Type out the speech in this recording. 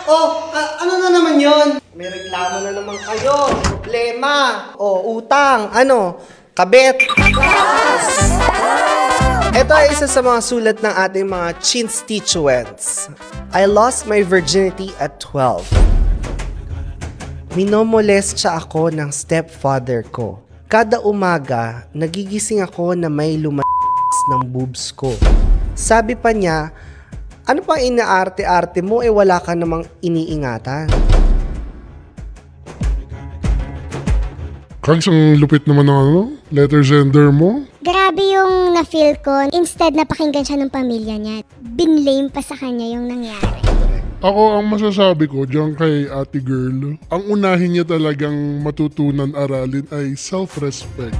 Oh, ano na naman yon? May reklamo na naman kayo. Problema. Oh, utang. Ano? Kabet. Ito ay isa sa mga sulat ng ating mga chinstituents. I lost my virginity at 12. Minomolestya ako ng stepfather ko. Kada umaga, nagigising ako na may ng boobs ko. Sabi pa niya, ano pa inaarte-arte mo wala ka namang iniingatan. Kags, ang lupit naman ng letter sender mo. Grabe yung na-feel ko. Instead na pakinggan siya ng pamilya niya, binlame pa sa kanya yung nangyari. Ako, ang masasabi ko diyan kay ate girl, ang unahin niya talagang matutunan aralin ay self-respect.